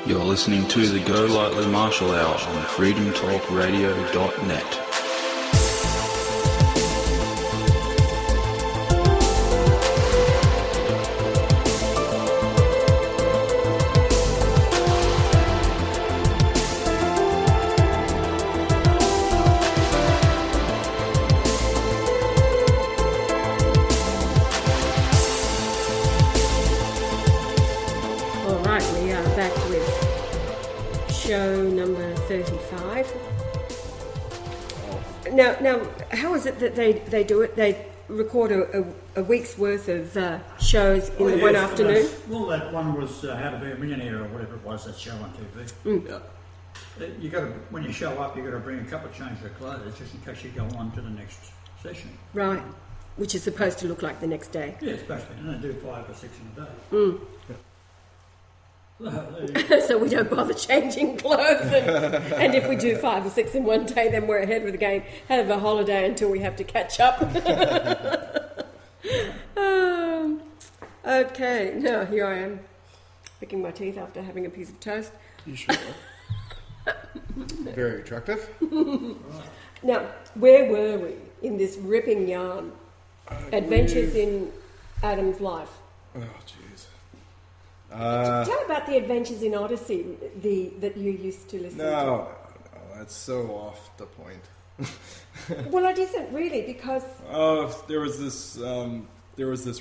You're listening to the Golightly Marshall Hour on freedomtalkradio.net. Now, how is it that they do it? They record a week's worth of shows in one afternoon? That one was How to Be a Millionaire or whatever it was, that show on TV. Yeah. You got to, when you show up, you got to bring a couple of changes of clothes just in case you go on to the next session. Right, which is supposed to look like the next day. Yeah, especially, and they do 5 or 6 in a day. So we don't bother changing clothes, and if we do 5 or 6 in one day, then we're ahead with the game. Have a holiday until we have to catch up. Okay, now here I am, picking my teeth after having a piece of toast. You sure are. Very attractive. Now, where were we in this ripping yarn? Adventures in Adam's life. Oh, jeez. Tell about the Adventures in Odyssey that you used to listen to. No, that's so off the point. Well, it isn't really, because there was this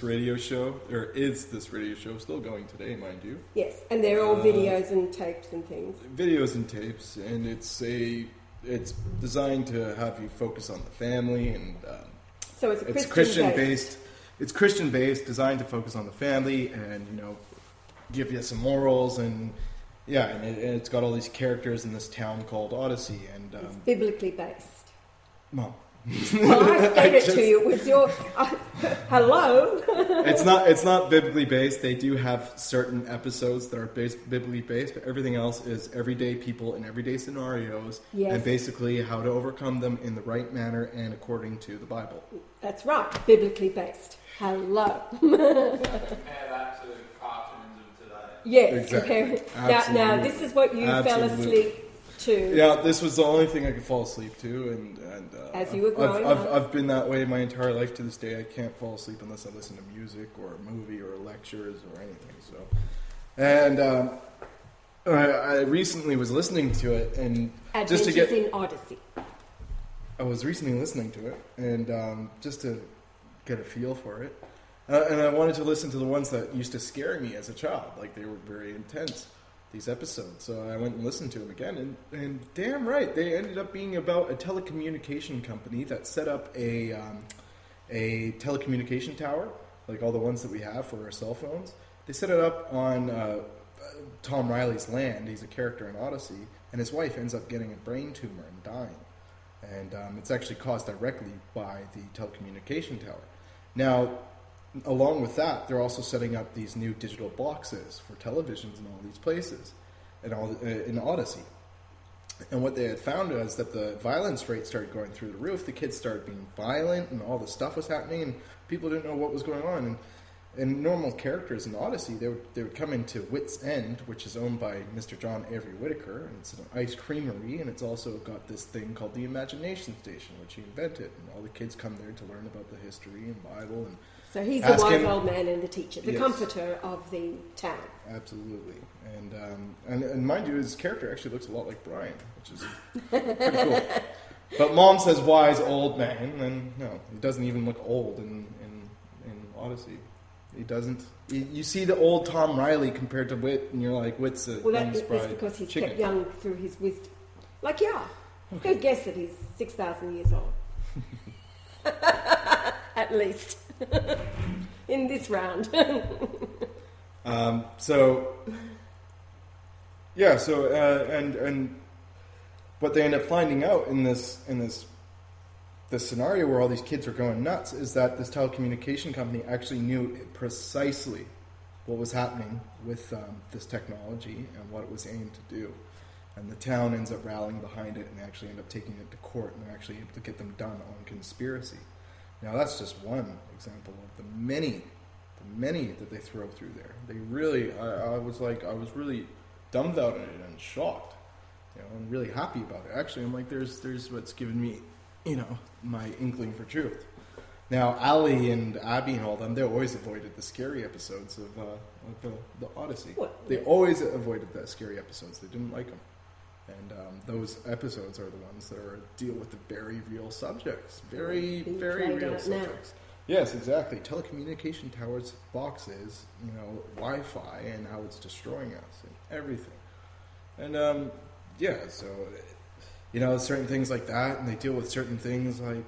radio show. There is this radio show still going today, mind you. Yes, and they're all videos and tapes and things. Videos and tapes, and it's designed to have you focus on the family, and so it's Christian based. It's Christian based, designed to focus on the family, and give you some morals, and it's got all these characters in this town called Odyssey, and it's biblically based. Well, well, I fed it to you with your hello. It's not biblically based. They do have certain episodes that are biblically based, but everything else is everyday people in everyday scenarios, and basically how to overcome them in the right manner and according to the Bible. That's right, biblically based. Hello. Compare that to cartoons of today. Yes, exactly. Now this is what you fell asleep to. Yeah, this was the only thing I could fall asleep to, and as you were growing up. I've been that way my entire life to this day. I can't fall asleep unless I listen to music or a movie or lectures or anything. So, and I recently was listening to it, and Adventures in Odyssey. I was recently listening to it, and just to get a feel for it. And I wanted to listen to the ones that used to scare me as a child. Like, they were very intense, these episodes. So I went and listened to them again. And damn right, they ended up being about a telecommunication company that set up a telecommunication tower, like all the ones that we have for our cell phones. They set it up on Tom Riley's land. He's a character in Odyssey. And his wife ends up getting a brain tumor and dying. And it's actually caused directly by the telecommunication tower. Now, along with that, they're also setting up these new digital boxes for televisions in all these places, and in Odyssey. And what they had found was that the violence rate started going through the roof. The kids started being violent, and all this stuff was happening, and people didn't know what was going on. And normal characters in Odyssey, they would come into Wit's End, which is owned by Mr. John Avery Whitaker, and it's an ice creamery, and it's also got this thing called the Imagination Station, which he invented. And all the kids come there to learn about the history and Bible. And so he's the wise old man and the teacher, the comforter of the town. Absolutely. And mind you, his character actually looks a lot like Brian, which is pretty cool. But Mom says wise old man, and no, he doesn't even look old in Odyssey. He doesn't. You see the old Tom Riley compared to Wit, and you're like, Wit's a young that's spry because he's chicken. kept young through his wisdom. Like, good guess that he's 6,000 years old. At least. In this round. And what they end up finding out in this scenario where all these kids are going nuts is that this telecommunication company actually knew precisely what was happening with this technology and what it was aimed to do. And the town ends up rallying behind it, and they actually end up taking it to court, and they're actually able to get them done on conspiracy. Now, that's just one example of the many that they throw through there. They really, I was really dumbfounded and shocked, and really happy about it. Actually, I'm like, there's what's given me, my inkling for truth. Now, Ali and Abby and all them, they always avoided the scary episodes of the Odyssey. What? They always avoided the scary episodes. They didn't like them. And those episodes are the ones that deal with the very real subjects. Very, very real subjects. Yes, exactly. Telecommunication towers, boxes, Wi-Fi, and how it's destroying us and everything. And, certain things like that, and they deal with certain things like,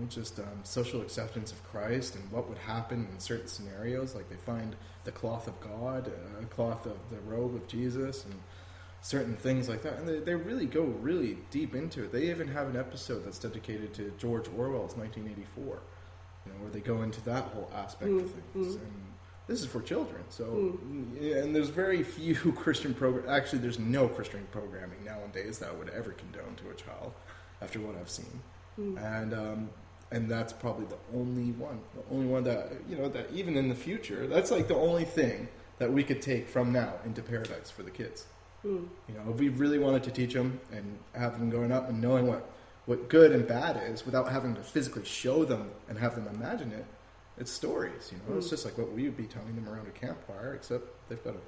just social acceptance of Christ and what would happen in certain scenarios. Like they find the cloth of God, a cloth of the robe of Jesus, and certain things like that. And they really go really deep into it. They even have an episode that's dedicated to George Orwell's 1984, where they go into that whole aspect of things. And this is for children. So, and there's very few Christian actually, there's no Christian programming nowadays that would ever condone to a child, after what I've seen. And that's probably the only one that, that even in the future, that's like the only thing that we could take from now into paradise for the kids. If we really wanted to teach them and have them growing up and knowing what good and bad is without having to physically show them and have them imagine it, it's stories. It's just like what we would be telling them around a campfire, except they've got it.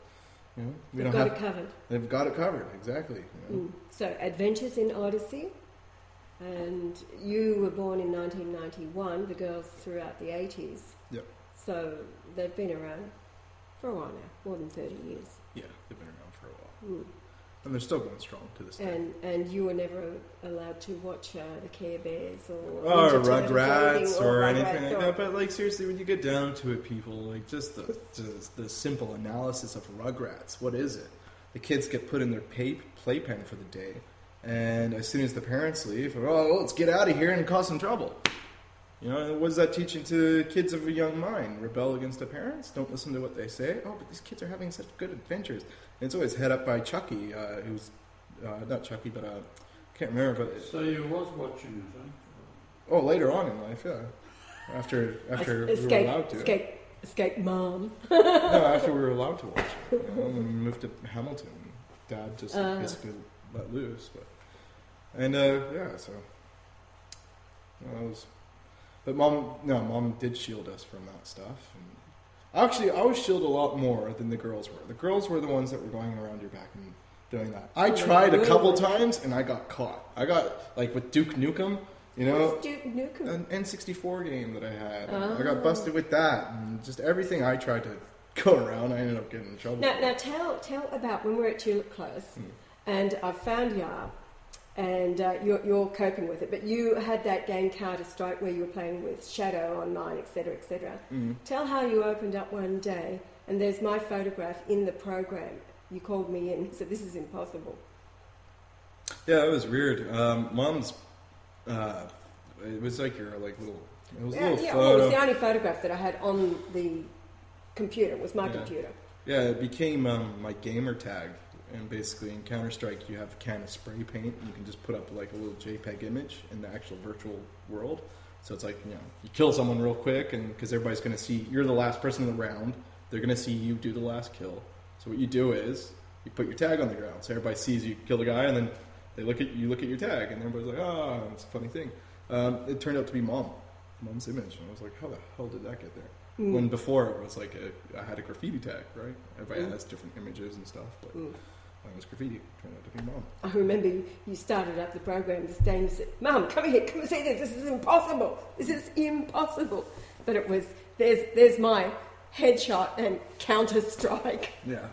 They've got it covered. They've got it covered, exactly. So, Adventures in Odyssey, and you were born in 1991. The girls throughout the 80s. Yep. So they've been around for a while now, more than 30 years. Yeah, they've been around for a while. And they're still going strong to this day. And you were never allowed to watch the Care Bears or Rugrats or anything like or that. But like seriously, when you get down to it, people, like just the simple analysis of Rugrats. What is it? The kids get put in their playpen for the day, and as soon as the parents leave, let's get out of here and cause some trouble. What is that teaching to kids of a young mind? Rebel against the parents? Don't listen to what they say? Oh, but these kids are having such good adventures. And it's always head up by Chucky, who's not Chucky, but I can't remember. But so you was watching it, huh? Oh, later on in life, yeah. After we were allowed to. Escape mom. No, after we were allowed to watch it. When we moved to Hamilton, Dad just basically let loose. So that was. But Mom did shield us from that stuff. And actually, I was shielded a lot more than the girls were. The girls were the ones that were going around your back and doing that. I tried a couple times, and I got caught. I got, like, with Duke Nukem, What's Duke Nukem? an N64 game that I had. I got busted with that. And just everything I tried to go around, I ended up getting in trouble. Now tell about when we were at Tulip Close, and I found Yar. And you're coping with it. But you had that game Counter-Strike where you were playing with Shadow online, etc., etc. Tell how you opened up one day, and there's my photograph in the program. You called me in and said, this is impossible. Yeah, it was weird. Mom's, it was like your little, it was a little photo. Well, it was the only photograph that I had on the computer. It was my computer. Yeah, it became my gamer tag. And basically in Counter-Strike, you have a can of spray paint, and you can just put up like a little JPEG image in the actual virtual world. So it's like, you kill someone real quick, and because everybody's going to see, you're the last person in the round, they're going to see you do the last kill. So what you do is, you put your tag on the ground, so everybody sees you kill the guy, and then they look at your tag, and everybody's like, it's a funny thing. It turned out to be Mom's image, and I was like, how the hell did that get there? When before it was like, I had a graffiti tag, right? Everybody has different images and stuff, but... It was graffiti. Turned out to be Mom. I remember you started up the program this day and you said, Mum, come here, come and see this. This is impossible. This is impossible. But it was, there's my headshot and Counter-Strike. Yeah.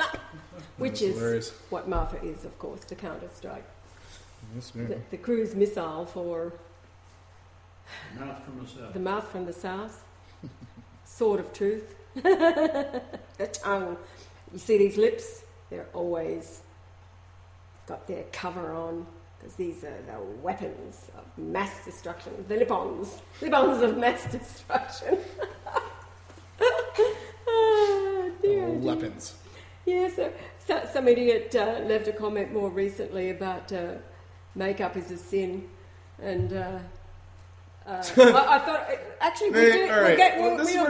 Which is hilarious. What Martha is, of course, the Counter-Strike. Yes, ma'am. The cruise missile for... Mouth from the south. The mouth from the south. Sword of truth. The tongue. You see these lips? They're always... got their cover on, because these are the weapons of mass destruction, the lip-ons of mass destruction. Dear. Weapons. Yeah, so some idiot left a comment more recently about makeup is a sin, and I thought, actually, we'll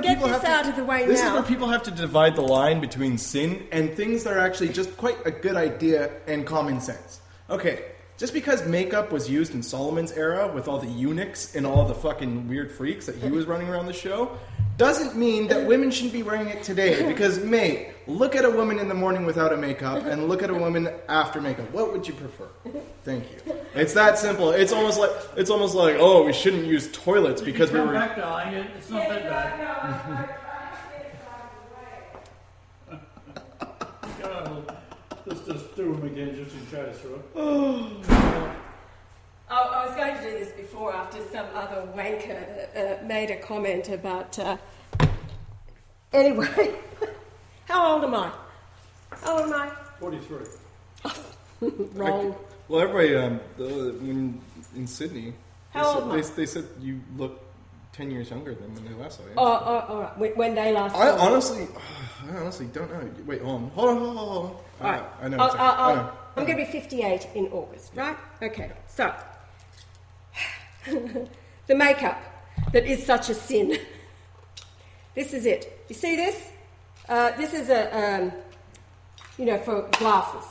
get this out of the way now. This is where people have to divide the line between sin and things that are actually just quite a good idea and common sense. Okay, just because makeup was used in Solomon's era with all the eunuchs and all the fucking weird freaks that he was running around the show, doesn't mean that women shouldn't be wearing it today. Because, mate, look at a woman in the morning without a makeup and look at a woman after makeup. What would you prefer? Thank you. It's that simple. It's almost like, oh, we shouldn't use toilets because we were. Back, darling. It's not that bad. Let's just do them again just in case, right? I was going to do this before after some other wanker made a comment about... Anyway, how old am I? 43. Wrong. Well, everybody in Sydney, How old am I? they said you look 10 years younger than when they last saw you. Oh, all right. When they last I saw me. honestly don't know. Wait, hold on. All right. I know. I know. I'm going to be 58 in August, right? Okay, so the makeup that is such a sin. This is it. You see this? This is for glasses.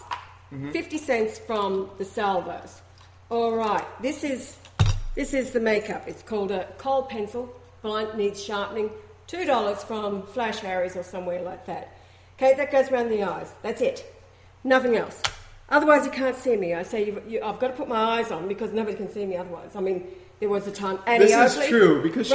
50 cents from the salvos. All right. This is the makeup. It's called a kohl pencil. Blind needs sharpening. $2 from Flash Harry's or somewhere like that. Okay, that goes around the eyes. That's it. Nothing else. Otherwise, you can't see me. I say I've got to put my eyes on because nobody can see me otherwise. I mean, there was a time. This is true because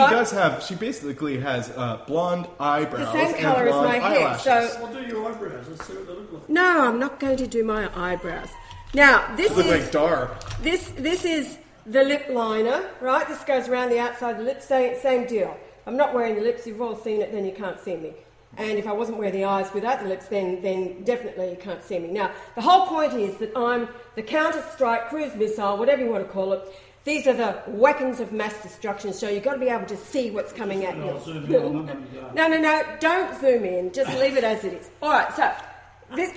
she basically has blonde eyebrows. The same colour as my hair. So, Well, do your eyebrows. Let's see what they look like. no, I'm not going to do my eyebrows. Now, this Look is like Dar. this is the lip liner, right? This goes around the outside of the lips. Same deal. I'm not wearing the lips. You've all seen it. Then you can't see me. And if I wasn't wearing the eyes without the lips, then definitely you can't see me. Now, the whole point is that I'm the counter-strike cruise missile, whatever you want to call it. These are the weapons of mass destruction, so you've got to be able to see what's coming at you. No, don't zoom in. Just leave it as it is. All right, so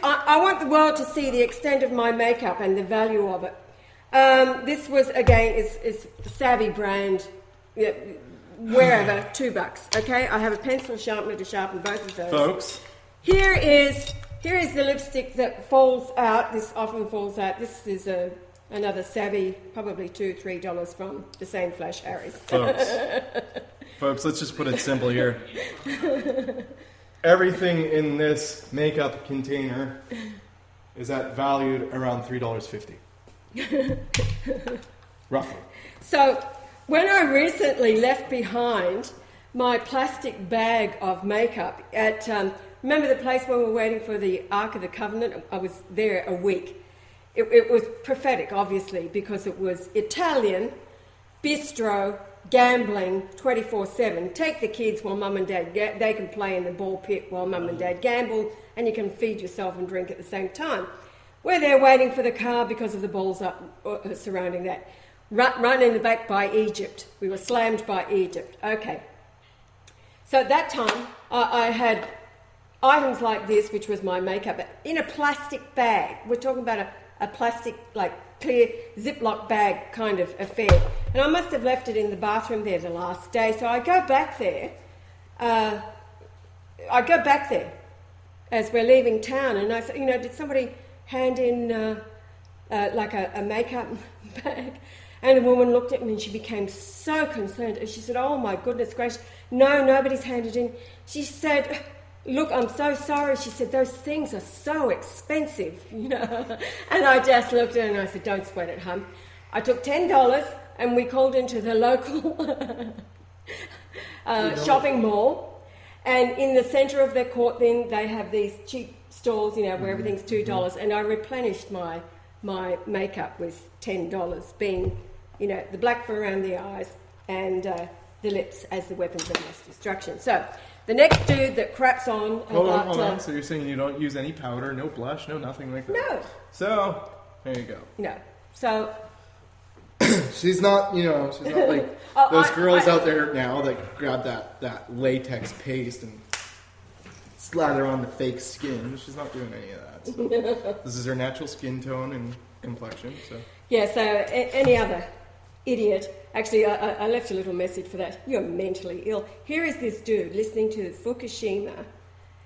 I want the world to see the extent of my makeup and the value of it. This was, again, is Savvy brand, wherever, $2. Okay, I have a pencil sharpener to sharpen both of those. Folks. Here is the lipstick that falls out. This often falls out. This is another Savvy, probably $2-3 from the same Flash Harry's. Folks, let's just put it simple here. Everything in this makeup container is valued around $3.50. Roughly. So, when I recently left behind my plastic bag of makeup at, remember the place where we were waiting for the Ark of the Covenant? I was there a week. It was prophetic, obviously, because it was Italian, bistro, gambling, 24/7. Take the kids while mum and dad, they can play in the ball pit while mum and dad gamble, and you can feed yourself and drink at the same time. We're there waiting for the car because of the balls up surrounding that. Run in the back by Egypt. We were slammed by Egypt. Okay. So at that time, I had items like this, which was my makeup, in a plastic bag. We're talking about a plastic, like, clear Ziploc bag kind of affair. And I must have left it in the bathroom there the last day. So I go back there. As we're leaving town, and I said, did somebody hand in like a makeup bag? And the woman looked at me and she became so concerned. And she said, oh my goodness gracious, no, nobody's handed in. She said, look, I'm so sorry. She said, those things are so expensive, And I just looked at her and I said, don't sweat it, hon. I took $10 and we called into the local shopping mall. And in the centre of their court then, they have these cheap stalls, where everything's $2. And I replenished my makeup with $10, being, the black for around the eyes and the lips as the weapons of mass destruction. So, the next dude that craps on Hold on. So you're saying you don't use any powder, no blush, no nothing like that? No. So, there you go. So... she's not like those girls out there now that grab that latex paste and slather on the fake skin. She's not doing any of that. So. This is her natural skin tone and complexion. So yeah. So any other idiot. Actually, I left a little message for that. You're mentally ill. Here is this dude listening to Fukushima,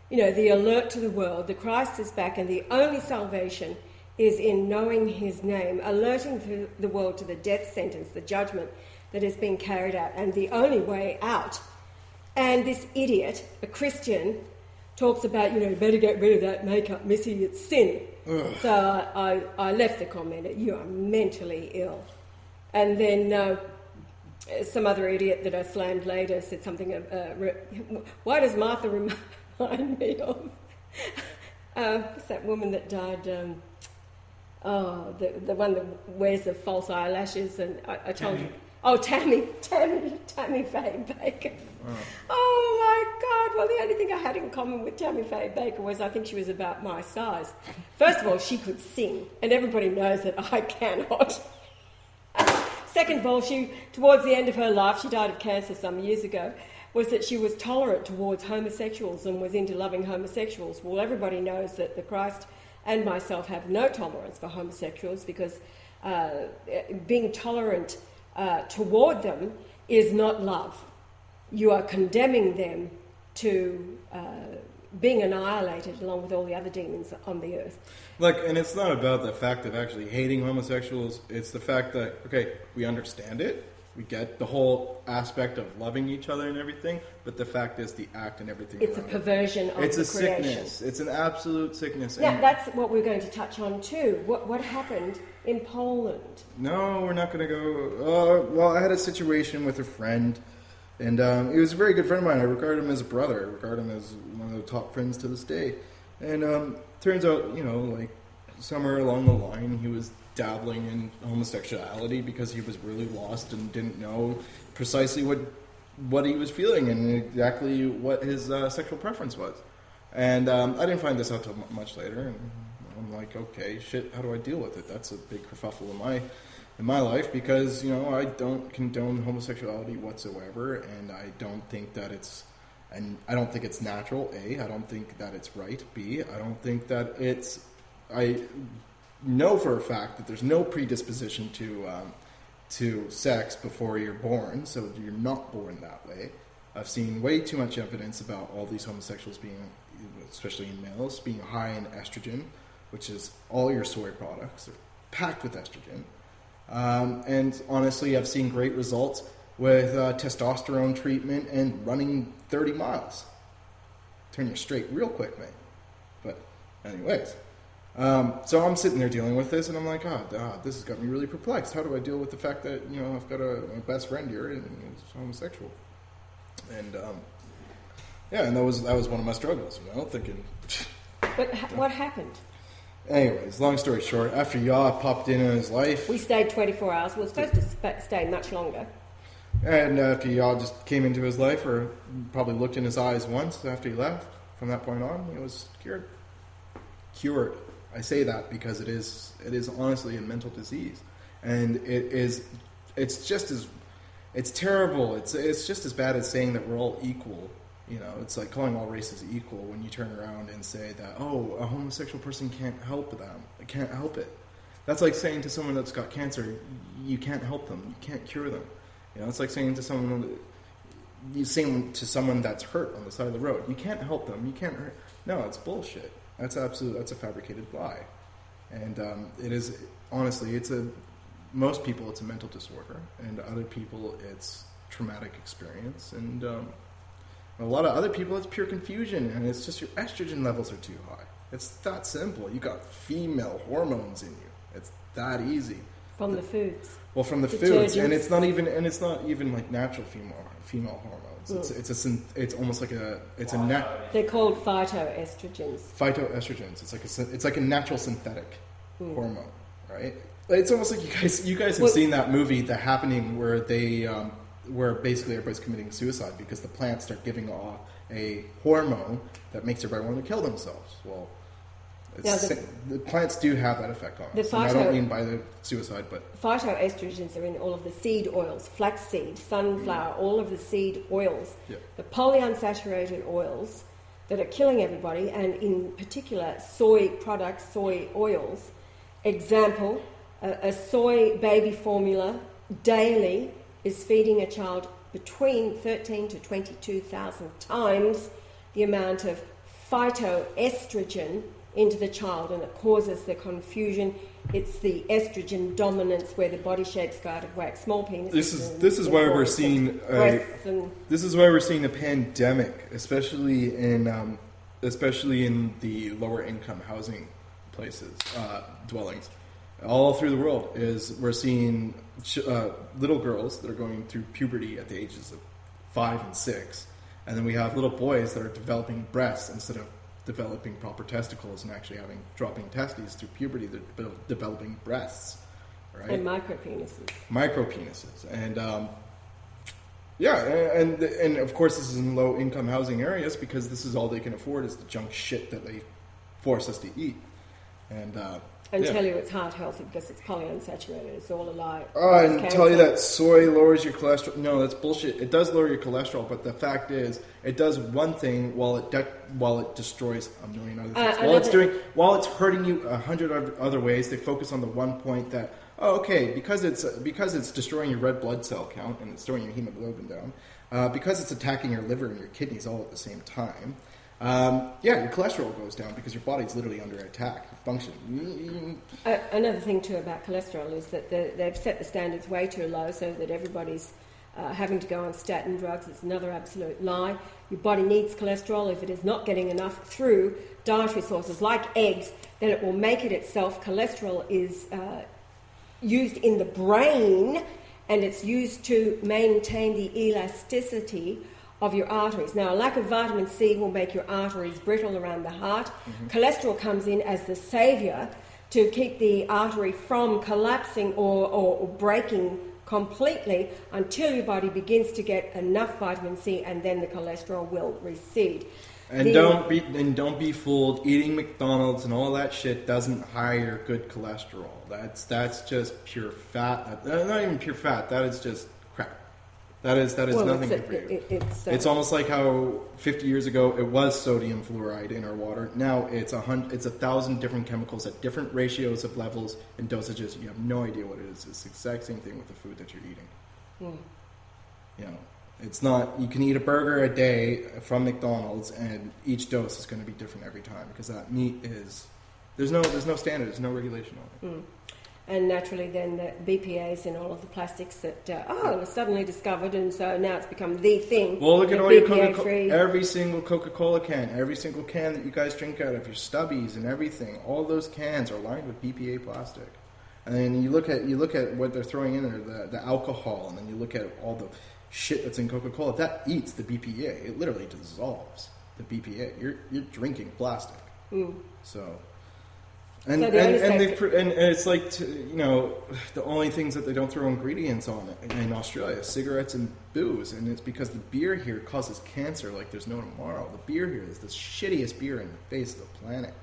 the alert to the world, the Christ is back, and the only salvation is in knowing his name, alerting the world to the death sentence, the judgment that is being carried out, and the only way out. And this idiot, a Christian, talks about, better get rid of that makeup, Missy, it's sin. Ugh. So I left the comment, you are mentally ill. And then some other idiot that I slammed later said something, why does Martha remind me of what's that woman that died, the one that wears the false eyelashes, and I told you. Oh, Tammy Faye Baker. Oh my God! Well, the only thing I had in common with Tammy Faye Baker was I think she was about my size. First of all, she could sing, and everybody knows that I cannot. Second of all, towards the end of her life, she died of cancer some years ago, was that she was tolerant towards homosexuals and was into loving homosexuals. Well, everybody knows that the Christ and myself have no tolerance for homosexuals, because being tolerant toward them is not love. You are condemning them to being annihilated along with all the other demons on the earth. And it's not about the fact of actually hating homosexuals. It's the fact that, okay, we understand it. We get the whole aspect of loving each other and everything, but the fact is the act and everything. It's a perversion of the creation. It's a sickness. It's an absolute sickness. Yeah, that's what we're going to touch on too. What happened in Poland? No, we're not going to go. Well, I had a situation with a friend, and he was a very good friend of mine. I regard him as a brother. I regard him as one of the top friends to this day. And turns out, somewhere along the line, he was dabbling in homosexuality because he was really lost and didn't know precisely what he was feeling and exactly what his sexual preference was. And I didn't find this out till much later, and I'm like, okay, shit, how do I deal with it? That's a big kerfuffle in my life, because I don't condone homosexuality whatsoever, and I don't think that it's natural. A, I don't think that it's right. B, I don't think that it's. I know for a fact that there's no predisposition to sex before you're born, so you're not born that way. I've seen way too much evidence about all these homosexuals being, especially in males, being high in estrogen, which is all your soy products are packed with estrogen. And honestly, I've seen great results with testosterone treatment and running 30 miles. Turn you straight real quick, mate. But anyways. So I'm sitting there dealing with this, and I'm like, this has got me really perplexed. How do I deal with the fact that, I've got a best friend here, and he's homosexual? And, and that was one of my struggles, thinking... But what happened? Anyways, long story short, after Yah popped in his life... We stayed 24 hours. We were supposed to stay much longer. And after Yah just came into his life, or probably looked in his eyes once after he left, from that point on, he was cured. Cured. I say that because it is honestly a mental disease, and it's terrible. It's just as bad as saying that we're all equal. It's like calling all races equal when you turn around and say that, a homosexual person can't help them. I can't help it. That's like saying to someone that's got cancer, you can't help them. You can't cure them. It's like saying to someone that's hurt on the side of the road, you can't help them. You can't hurt. No, it's bullshit. That's a fabricated lie. And it is, honestly, most people it's a mental disorder, and other people it's traumatic experience, and a lot of other people it's pure confusion, and it's just your estrogen levels are too high. It's that simple. You got female hormones in you. It's that easy. From the foods. Well, from the foods, and it's not even like natural female hormones. It's almost like They're called phytoestrogens. Phytoestrogens. It's like a natural synthetic hormone, right? It's almost like you guys have seen that movie, The Happening, where where basically everybody's committing suicide because the plants start giving off a hormone that makes everybody want to kill themselves. Well, the plants do have that effect on us. And I don't mean by the suicide, but... Phytoestrogens are in all of the seed oils, flaxseed, sunflower, all of the seed oils. Yeah. The polyunsaturated oils that are killing everybody, and in particular soy products, soy oils. Example, a soy baby formula daily is feeding a child between 13 to 22,000 times the amount of phytoestrogen into the child, and it causes the confusion. It's the estrogen dominance where the body shapes go out of whack. Small penises. This is why we're seeing a pandemic, especially in the lower income housing places, dwellings, all through the world. Is we're seeing little girls that are going through puberty at the ages of 5 and 6, and then we have little boys that are developing breasts instead of developing proper testicles and actually dropping testes through puberty. They're developing breasts, right? And micropenises. And and of course this is in low income housing areas because this is all they can afford is the junk shit that they force us to eat. And tell you it's heart healthy because it's polyunsaturated. It's all a lie. And tell you that soy lowers your cholesterol. No, that's bullshit. It does lower your cholesterol, but the fact is, it does one thing while it destroys a million other things. While it's hurting you 100 other ways, they focus on the one point that because it's destroying your red blood cell count and it's throwing your hemoglobin down, because it's attacking your liver and your kidneys all at the same time. Your cholesterol goes down because your body's literally under attack. Function. Another thing too about cholesterol is that they've set the standards way too low so that everybody's having to go on statin drugs. It's another absolute lie. Your body needs cholesterol. If it is not getting enough through dietary sources like eggs, then it will make it itself. Cholesterol is used in the brain, and it's used to maintain the elasticity of your arteries. Now, a lack of vitamin C will make your arteries brittle around the heart. Mm-hmm. Cholesterol comes in as the savior to keep the artery from collapsing or breaking completely until your body begins to get enough vitamin C, and then the cholesterol will recede. And don't be fooled. Eating McDonald's and all that shit doesn't higher good cholesterol. That's just pure fat. Not even pure fat. That is just crap. That is nothing good for you. It's almost like how 50 years ago it was sodium fluoride in our water. Now it's 1,000 different chemicals at different ratios of levels and dosages. You have no idea what it is. It's the exact same thing with the food that you're eating. You know, it's not. You can eat a burger a day from McDonald's, and each dose is going to be different every time because that meat is. There's no standard. There's no regulation on it. And naturally then the BPAs and all of the plastics that were suddenly discovered, and so now it's become the thing. Well, look at all your Coca-Cola, every single Coca-Cola can, every single can that you guys drink out of, your Stubbies and everything, all those cans are lined with BPA plastic. And then you look at what they're throwing in there, the alcohol, and then you look at all the shit that's in Coca-Cola. If that eats the BPA, it literally dissolves the BPA. You're drinking plastic. So... And it's like, the only things that they don't throw ingredients on in Australia, cigarettes and booze, and it's because the beer here causes cancer like there's no tomorrow. The beer here is the shittiest beer in the face of the planet.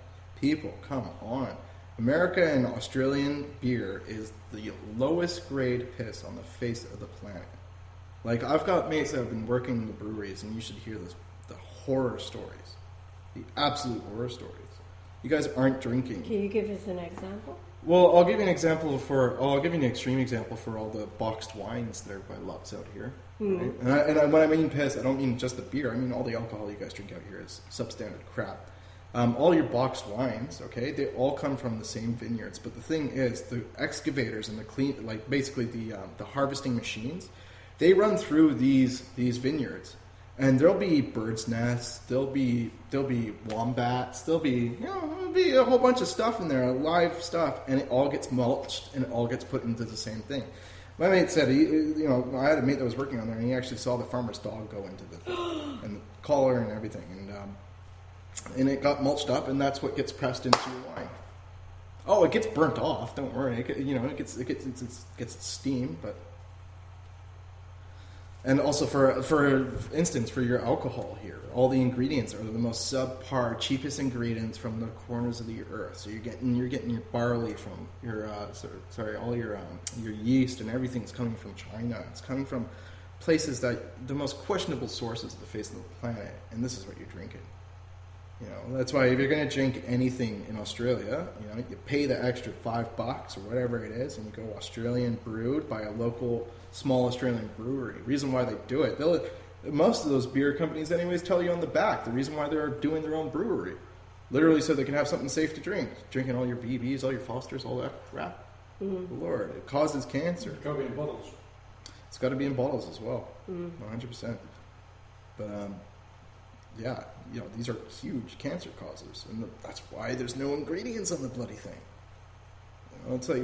People, come on. America and Australian beer is the lowest grade piss on the face of the planet. Like, I've got mates that have been working in the breweries, and you should hear the horror stories. The absolute horror stories. You guys aren't drinking. Can you give us an example? Well, I'll give you an extreme example for all the boxed wines that everybody loves out here. Right? And when I mean piss, I don't mean just the beer. I mean all the alcohol you guys drink out here is substandard crap. All your boxed wines, okay, they all come from the same vineyards. But the thing is, the excavators and the harvesting machines, they run through these vineyards. And there'll be birds' nests, there'll be wombats, there'll be a whole bunch of stuff in there, live stuff, and it all gets mulched and it all gets put into the same thing. My mate said, I had a mate that was working on there, and he actually saw the farmer's dog go into the thing, and the collar and everything, and it got mulched up, and that's what gets pressed into your wine. Oh, it gets burnt off. Don't worry, it gets steam, but. And also, for instance, for your alcohol here, all the ingredients are the most subpar, cheapest ingredients from the corners of the earth. So you're getting your barley from all your yeast and everything's coming from China. It's coming from places that the most questionable sources of the face of the planet, and this is what you're drinking. You know, that's why if you're going to drink anything in Australia, you know, you pay the extra $5 or whatever it is, and you go Australian brewed by a local small Australian brewery. Reason why they do it, most of those beer companies anyways tell you on the back the reason why they're doing their own brewery. Literally so they can have something safe to drink. Drinking all your BBs, all your Fosters, all that crap. Lord, it causes cancer. It's got to be in bottles. It's got to be in bottles as well, 100%. But yeah, you know, these are huge cancer causes, and that's why there's no ingredients on the bloody thing. You know, it's like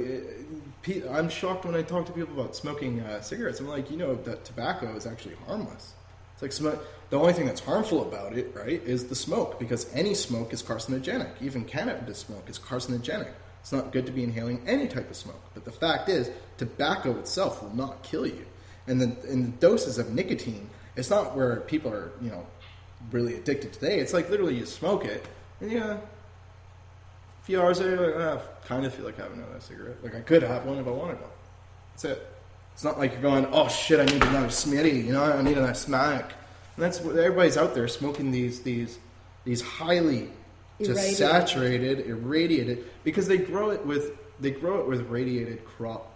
I'm shocked when I talk to people about smoking cigarettes. I'm like, you know, that tobacco is actually harmless. It's like the only thing that's harmful about it, right, is the smoke, because any smoke is carcinogenic. Even cannabis smoke is carcinogenic. It's not good to be inhaling any type of smoke. But the fact is, tobacco itself will not kill you. And the doses of nicotine, it's not where people are, you know, really addicted today. It's like literally you smoke it, and a few hours later, you're like, I kind of feel like having another cigarette. Like I could have one if I wanted one. That's it. It's not like you're going, oh shit, I need another smitty, you know, I need another smack. And that's what everybody's out there smoking these highly just saturated, irradiated, because they grow it with radiated crop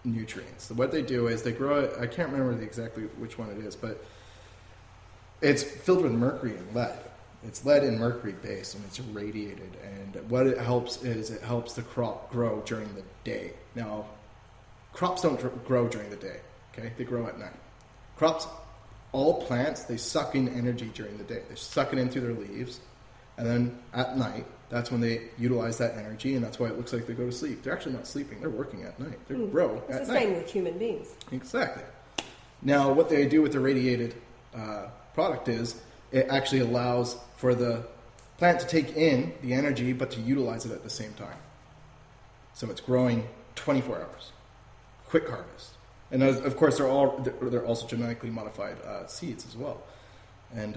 nutrients. So what they do is they grow it. I can't remember exactly which one it is, but it's filled with mercury and lead. It's lead and mercury based, and it's irradiated. And what it helps is it helps the crop grow during the day. Now, crops don't grow during the day. Okay, they grow at night. Crops, all plants, they suck in energy during the day. They suck it in through their leaves, and then at night, that's when they utilize that energy, and that's why it looks like they go to sleep. They're actually not sleeping. They're working at night. They grow at night. It's the same with human beings. Exactly. Now, what they do with the radiated product is it actually allows for the plant to take in the energy, but to utilize it at the same time. So it's growing 24 hours. Quick harvest. And of course, they're also genetically modified seeds as well. And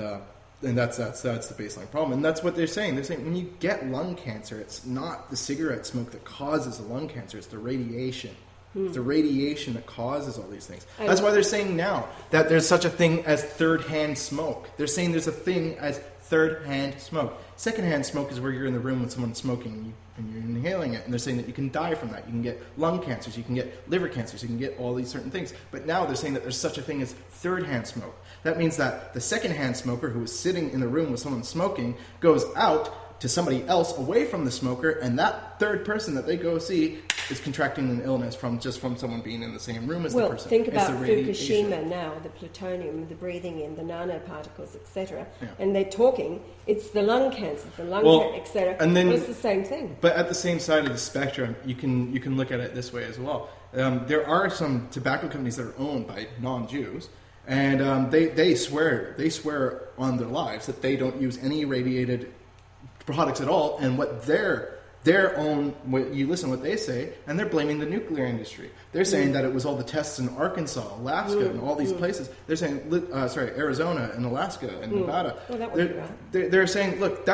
that's the baseline problem. And that's what they're saying. They're saying when you get lung cancer, it's not the cigarette smoke that causes the lung cancer. It's the radiation. It's the radiation that causes all these things. That's why they're saying now that there's such a thing as third-hand smoke. They're saying there's a thing as third-hand smoke. Second-hand smoke is where you're in the room with someone smoking and you're inhaling it. And they're saying that you can die from that. You can get lung cancers. You can get liver cancers. You can get all these certain things. But now they're saying that there's such a thing as third-hand smoke. That means that the second-hand smoker who is sitting in the room with someone smoking goes out to somebody else away from the smoker, and that third person that they go see is contracting an illness from someone being in the same room as the person. Well, think about Fukushima now, the plutonium, the breathing in, the nanoparticles, etc. Yeah. And they're talking, it's the lung cancer, etc. And then, it's the same thing. But at the same side of the spectrum, you can look at it this way as well. There are some tobacco companies that are owned by non-Jews, and they swear on their lives that they don't use any irradiated products at all, and what their own, what you listen to what they say, and they're blaming the nuclear industry. They're saying that it was all the tests in Arkansas, Alaska, and all these places. They're saying, Arizona and Alaska and Nevada. Well, that would be right. They're saying, look,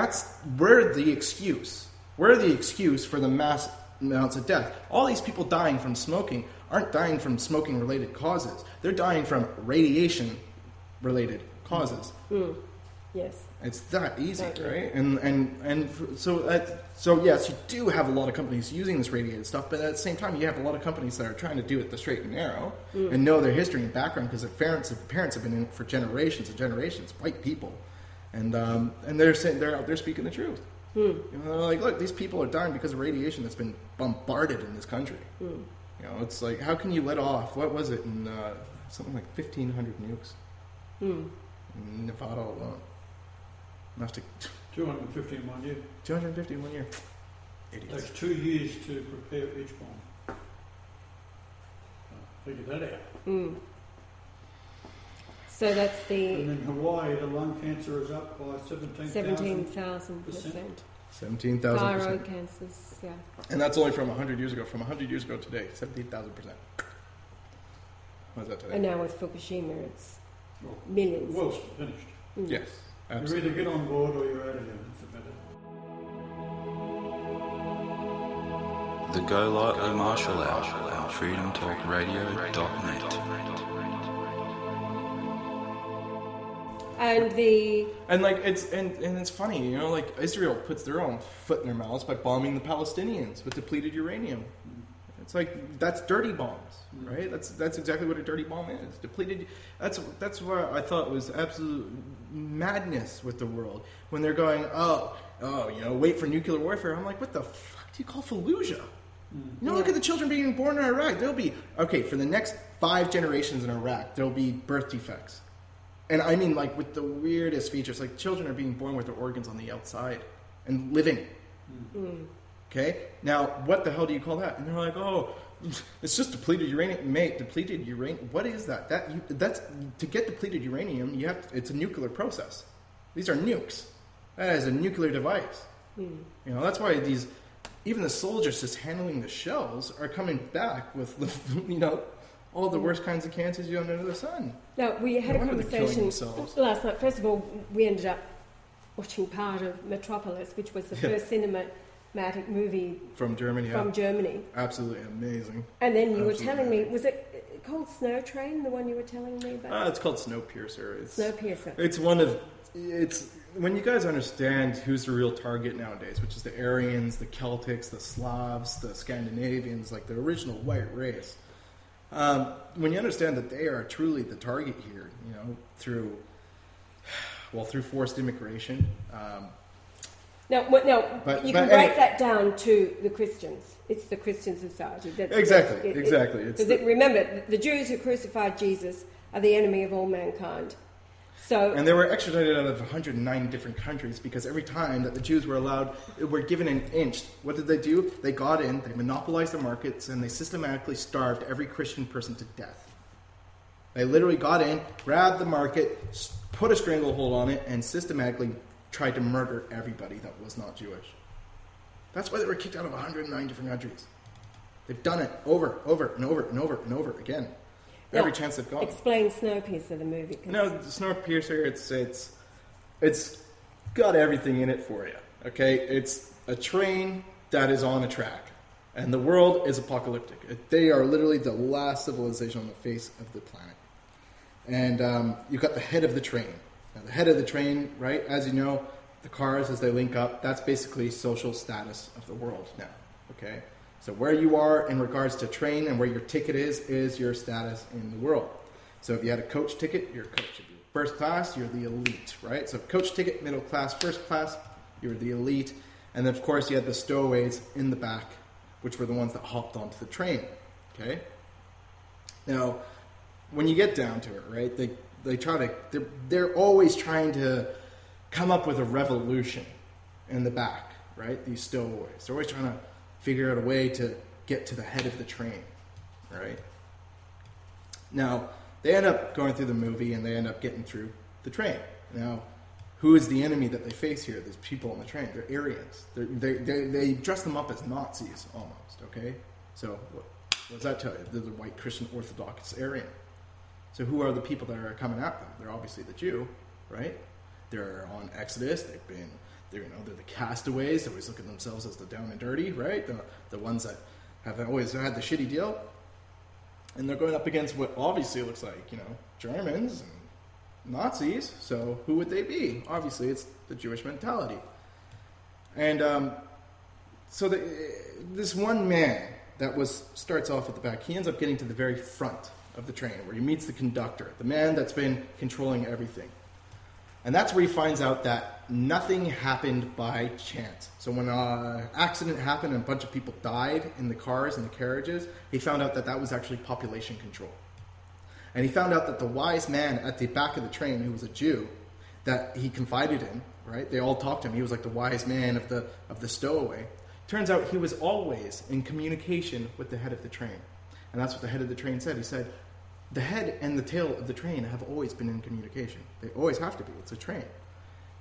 we're the excuse. We're the excuse for the mass amounts of death. All these people dying from smoking aren't dying from smoking-related causes. They're dying from radiation-related causes. Yes. It's that easy, right? And so yes, you do have a lot of companies using this radiated stuff, but at the same time, you have a lot of companies that are trying to do it the straight and narrow and know their history and background because their parents have been in it for generations and generations, white people, and they're saying they're out there speaking the truth. You know, they're like, look, these people are dying because of radiation that's been bombarded in this country. You know, it's like, how can you let off? What was it in something like 1,500 nukes in Nevada alone? Enough to 250 in 1 year. 250 in 1 year. It Idiots. takes 2 years to prepare each bomb. Figure that out. So that's And in Hawaii, the lung cancer is up by 17,000%. 17,000%. 17,000%. Thyroid cancers, yeah. And that's only from 100 years ago. From 100 years ago today, 17,000%. What's that today? And now with Fukushima, it's millions. The world's finished. Yes, You absolutely. either get on board or you're out of here. It's a matter. The Golightly Marshall Hour on freedomtalkradio.net. And the And like it's funny, you know, like Israel puts their own foot in their mouths by bombing the Palestinians with depleted uranium. It's like that's dirty bombs, right? That's exactly what a dirty bomb is. Depleted. That's what I thought was absolute madness with the world when they're going, oh, you know, wait for nuclear warfare. I'm like, what the fuck do you call Fallujah? You know, look at the children being born in Iraq. There'll be for the next 5 generations in Iraq, there'll be birth defects. And I mean, like, with the weirdest features. Like, children are being born with their organs on the outside and living. Okay? Now, what the hell do you call that? And they're like, oh, it's just depleted uranium. Mate, depleted uranium? What is that? That's to get depleted uranium, it's a nuclear process. These are nukes. That is a nuclear device. You know, that's why even the soldiers just handling the shells are coming back with, you know, all the worst kinds of cancers you know under the sun. Now, we had a No wonder they're killing conversation themselves. last night. First of all, we ended up watching part of Metropolis, which was the first cinematic movie From Germany. from Germany. Absolutely amazing. And then you were Absolutely telling me, amazing. was it called Snow Train, the one you were telling me about? It's called Snowpiercer. Snowpiercer. It's when you guys understand who's the real target nowadays, which is the Aryans, the Celtics, the Slavs, the Scandinavians, like the original white race. When you understand that they are truly the target here, you know, through forced immigration. Now, But you can break that down to the Christians. It's the Christian society. Exactly. Because remember, the Jews who crucified Jesus are the enemy of all mankind. And they were extradited out of 109 different countries because every time that the Jews were given an inch, what did they do? They got in, they monopolized the markets, and they systematically starved every Christian person to death. They literally got in, grabbed the market, put a stranglehold on it, and systematically tried to murder everybody that was not Jewish. That's why they were kicked out of 109 different countries. They've done it over and over again. Every chance they've got. Explain Snowpiercer, the movie. No, Snowpiercer, it's got everything in it for you. Okay, it's a train that is on a track, and the world is apocalyptic. They are literally the last civilization on the face of the planet. And you've got the head of the train. Now, the head of the train, right? As you know, the cars as they link up, that's basically social status of the world now. Okay. So where you are in regards to train and where your ticket is your status in the world. So if you had a coach ticket, you're coach. If you're first class, you're the elite, right? So coach ticket, middle class, first class, you're the elite. And then, of course, you had the stowaways in the back, which were the ones that hopped onto the train, okay? Now, when you get down to it, right, they're always trying to come up with a revolution in the back, right? These stowaways. They're always trying to figure out a way to get to the head of the train, right? Now, they end up going through the movie and they end up getting through the train. Now, who is the enemy that they face here? These people on the train. They're Aryans. They dress them up as Nazis almost, okay? So what does that tell you? They're the white Christian Orthodox Aryan. So who are the people that are coming at them? They're obviously the Jew, right? They're on Exodus. They're the castaways. They always look at themselves as the down and dirty, right? The ones that have always had the shitty deal. And they're going up against what obviously looks like, Germans and Nazis. So who would they be? Obviously, it's the Jewish mentality. And so this one man that starts off at the back, he ends up getting to the very front of the train where he meets the conductor, the man that's been controlling everything. And that's where he finds out that nothing happened by chance. So when an accident happened and a bunch of people died in the cars and the carriages, he found out that was actually population control. And he found out that the wise man at the back of the train, who was a Jew, that he confided in, right? They all talked to him. He was like the wise man of the stowaway. Turns out he was always in communication with the head of the train. And that's what the head of the train said. He said, the head and the tail of the train have always been in communication. They always have to be. It's a train.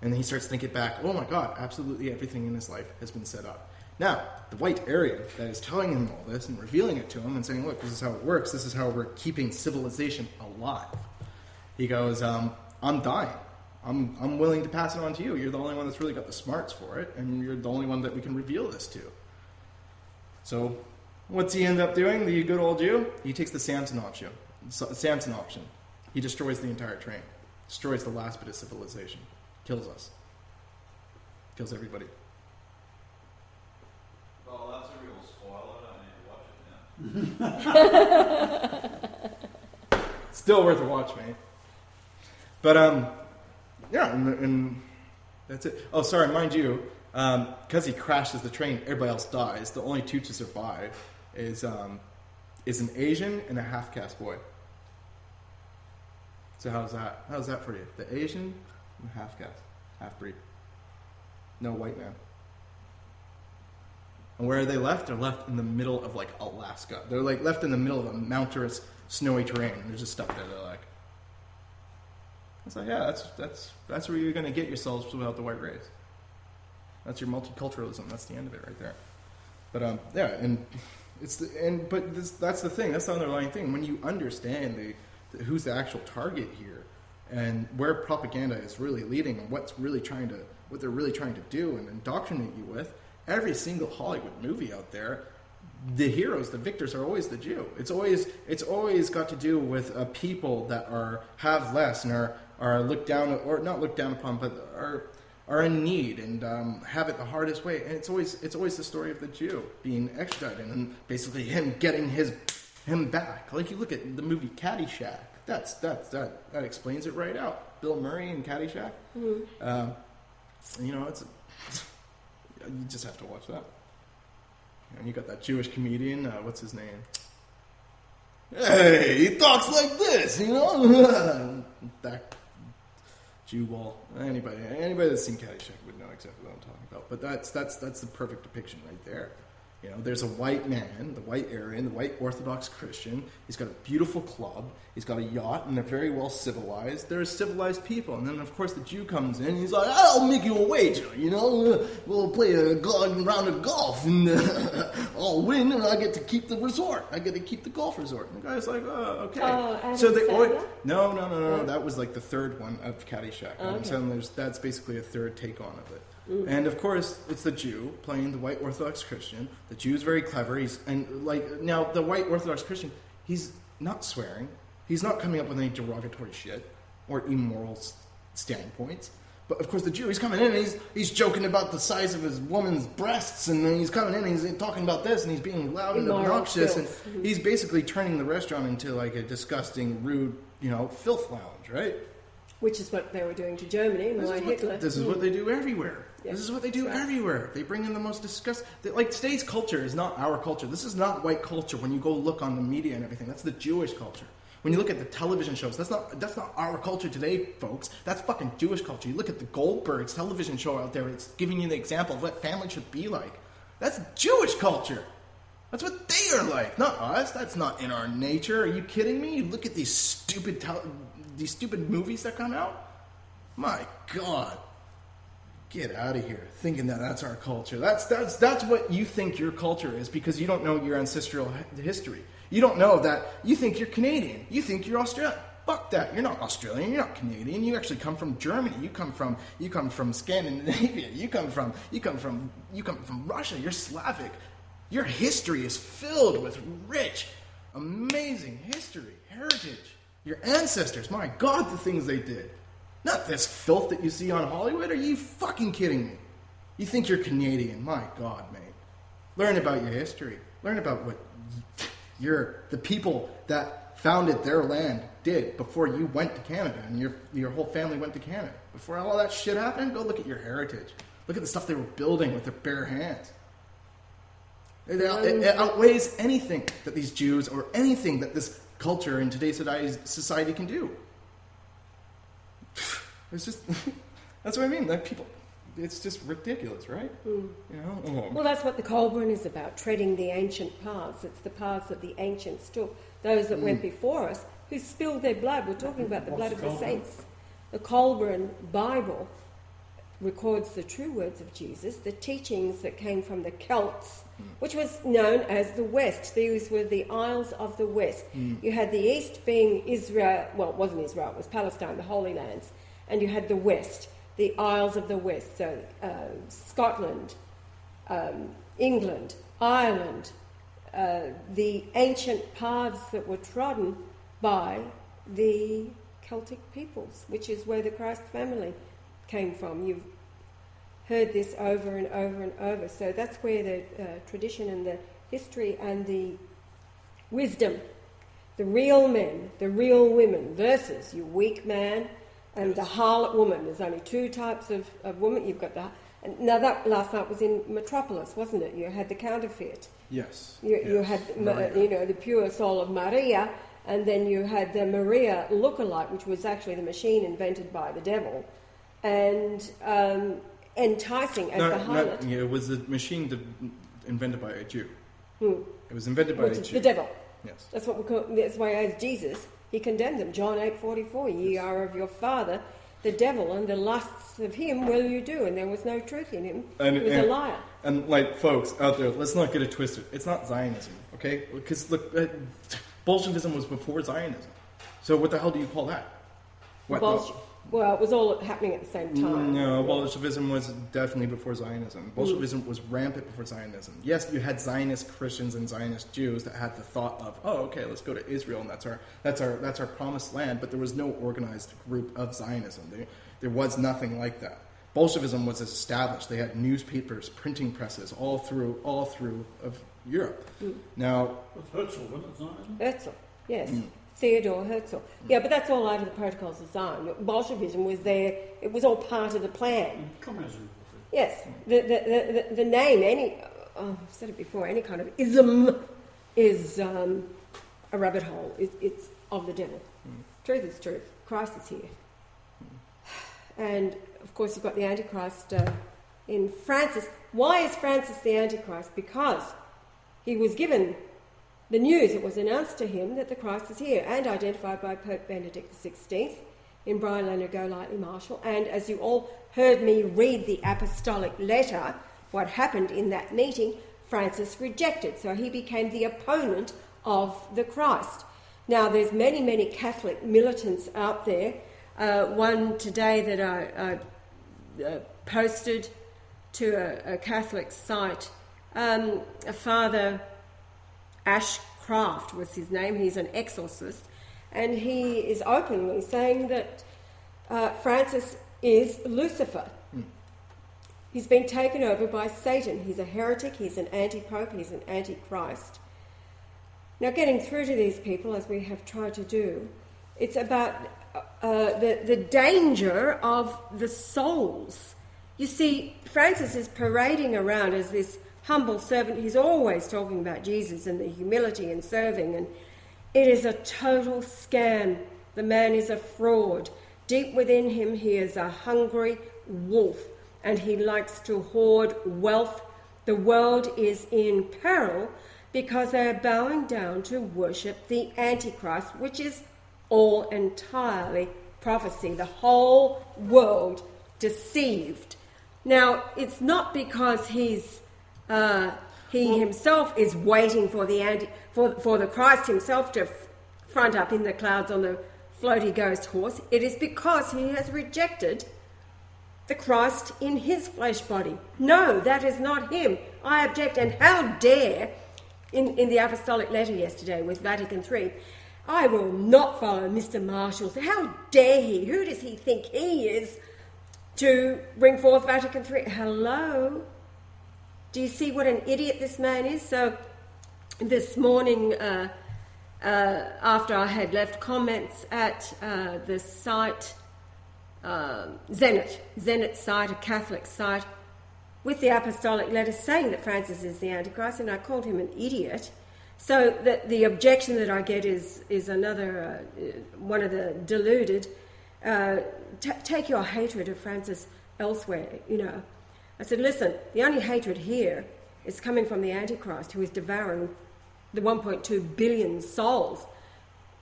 And then he starts thinking back, oh my God, absolutely everything in his life has been set up. Now, the white Aryan that is telling him all this and revealing it to him and saying, look, this is how it works. This is how we're keeping civilization alive. He goes, I'm dying. I'm willing to pass it on to you. You're the only one that's really got the smarts for it, and you're the only one that we can reveal this to. So what's he end up doing, the good old Jew? He takes the Samson option. He destroys the entire train. Destroys the last bit of civilization. Kills us. Kills everybody. Well, that's a real spoiler. I need to watch it now. Still worth a watch, mate. But yeah, and that's it. Oh, sorry, mind you, because he crashes the train, everybody else dies. The only two to survive is an Asian and a half-caste boy. So how's that? How's that for you? The Asian and the half-caste, half-breed. No white man. And where are they left? They're left in the middle of like Alaska. They're like left in the middle of a mountainous, snowy terrain. They're just stuck there. They're like, it's like, yeah, that's where you're going to get yourselves without the white race. That's your multiculturalism. That's the end of it right there. But yeah, and that's the thing. That's the underlying thing. When you understand who's the actual target here, and where propaganda is really leading, and what they're really trying to do and indoctrinate you with. Every single Hollywood movie out there, the heroes, the victors, are always the Jew. It's always got to do with people that have less and are looked down, or not looked down upon, but are in need and have it the hardest way. And it's always the story of the Jew being extradited and basically him getting him back. Like you look at the movie Caddyshack. That explains it right out. Bill Murray in Caddyshack. Mm-hmm. You just have to watch that. And you got that Jewish comedian, what's his name? Hey, he talks like this, you know? That Jew ball. Anybody that's seen Caddyshack would know exactly what I'm talking about. But that's the perfect depiction right there. You know, there's a white man, the white Aryan, the white Orthodox Christian. He's got a beautiful club. He's got a yacht, and they're very well civilized. They're civilized people. And then, of course, the Jew comes in. And he's like, I'll make you a wager, you know. We'll play a round of golf, and I'll win, and I get to keep the resort. I get to keep the golf resort. And the guy's like, oh, okay. Oh, so they No. That was like the third one of Caddyshack. Okay. And so that's basically a third take on of it. Mm-hmm. And of course, it's the Jew playing the white Orthodox Christian. The Jew's very clever. Now the white Orthodox Christian, he's not swearing. He's not coming up with any derogatory shit or immoral standpoints. But of course, the Jew, he's coming in and he's joking about the size of his woman's breasts, and then he's coming in and he's talking about this, and he's being loud and obnoxious, and he's basically turning the restaurant into like a disgusting, rude, filth lounge, right? Which is what they were doing to Germany. This is what they do everywhere. Yeah, this is what they do everywhere. They bring in the most disgusting... Like, today's culture is not our culture. This is not white culture when you go look on the media and everything. That's the Jewish culture. When you look at the television shows, that's not our culture today, folks. That's fucking Jewish culture. You look at the Goldbergs television show out there, it's giving you the example of what family should be like. That's Jewish culture. That's what they are like, not us. That's not in our nature. Are you kidding me? You look at these stupid movies that come out. My God. Get out of here, thinking that that's our culture. That's what you think your culture is, because you don't know your ancestral history. You don't know that. You think you're Canadian. You think you're Australian. Fuck that. You're not Australian. You're not Canadian. You actually come from Germany. You come from Scandinavia. You come from Russia. You're Slavic. Your history is filled with rich, amazing history, heritage. Your ancestors, my God, the things they did. Not this filth that you see on Hollywood. Are you fucking kidding me? You think you're Canadian. My God, mate. Learn about your history. Learn about what the people that founded their land did before you went to Canada and your whole family went to Canada. Before all that shit happened, go look at your heritage. Look at the stuff they were building with their bare hands. It outweighs anything that these Jews or anything that this culture in today's society can do. It's just, that's what I mean. Like people, it's just ridiculous, right? Mm. Well, that's what the Colburn is about, treading the ancient paths. It's the paths that the ancients took, those that went before us, who spilled their blood. We're talking about the blood of the saints. The Colburn Bible records the true words of Jesus, the teachings that came from the Celts, which was known as the West. These were the Isles of the West. You had the East being Israel, well, it wasn't Israel, it was Palestine, the Holy Lands, and you had the West, the Isles of the West, so Scotland, England, Ireland, the ancient paths that were trodden by the Celtic peoples, which is where the Christ family came from. You've heard this over and over and over. So that's where the tradition and the history and the wisdom, the real men, the real women, versus your weak man and the harlot woman. There's only two types of woman. You've got now that last night was in Metropolis, wasn't it? You had the counterfeit. Yes. You had the pure soul of Maria, and then you had the Maria lookalike, which was actually the machine invented by the devil, and enticing as the harlot. It was a machine invented by a Jew. It was invented by a Jew. The devil. Yes. That's what we call. That's why, as Jesus, he condemned them. John 8:44. Ye are of your father, the devil, and the lusts of him will you do. And there was no truth in him. He was a liar. And like folks out there, let's not get it twisted. It's not Zionism, okay? Because look, Bolshevism was before Zionism. So what the hell do you call that? Well, it was all happening at the same time. No, Bolshevism was definitely before Zionism. Bolshevism was rampant before Zionism. Yes, you had Zionist Christians and Zionist Jews that had the thought of, oh, okay, let's go to Israel and that's our promised land. But there was no organized group of Zionism. There was nothing like that. Bolshevism was established. They had newspapers, printing presses all through of Europe. Now, Herzl, wasn't it Zionism? Herzl, yes. Theodore Herzl. Yeah, but that's all out of the Protocols of Zion. Bolshevism was there. It was all part of the plan. Communism. Yes. The name, I've said it before, any kind of ism is a rabbit hole. It's of the devil. Truth is truth. Christ is here. And, of course, you've got the Antichrist in Francis. Why is Francis the Antichrist? Because he was given the news. It was announced to him that the Christ is here and identified by Pope Benedict XVI in Brian Leonard Golightly Marshall. And as you all heard me read the Apostolic Letter, what happened in that meeting, Francis rejected. So he became the opponent of the Christ. Now, there's many, many Catholic militants out there. One today that I posted to a Catholic site, a Father Ashcraft was his name. He's an exorcist, and he is openly saying that Francis is Lucifer. He's been taken over by Satan. He's a heretic, he's an anti-pope, he's an antichrist. Now, getting through to these people, as we have tried to do, it's about the danger of the souls. You see, Francis is parading around as this humble servant. He's always talking about Jesus and the humility and serving, and it is a total scam. The man is a fraud. Deep within him, he is a hungry wolf, and he likes to hoard wealth. The world is in peril because they are bowing down to worship the Antichrist, which is all entirely prophecy. The whole world deceived. Now, it's not because he himself is waiting for the Christ himself to front up in the clouds on the floaty ghost horse. It is because he has rejected the Christ in his flesh body. No, that is not him. I object. And how dare, in the Apostolic Letter yesterday with Vatican III, I will not follow Mr. Marshall. So how dare he? Who does he think he is to bring forth Vatican III? Hello? Do you see what an idiot this man is? So this morning, after I had left comments at the site, Zenit site, a Catholic site, with the Apostolic Letter saying that Francis is the Antichrist, and I called him an idiot. So the objection that I get is another one of the deluded. Take your hatred of Francis elsewhere, you know. I said, listen, the only hatred here is coming from the Antichrist, who is devouring the 1.2 billion souls,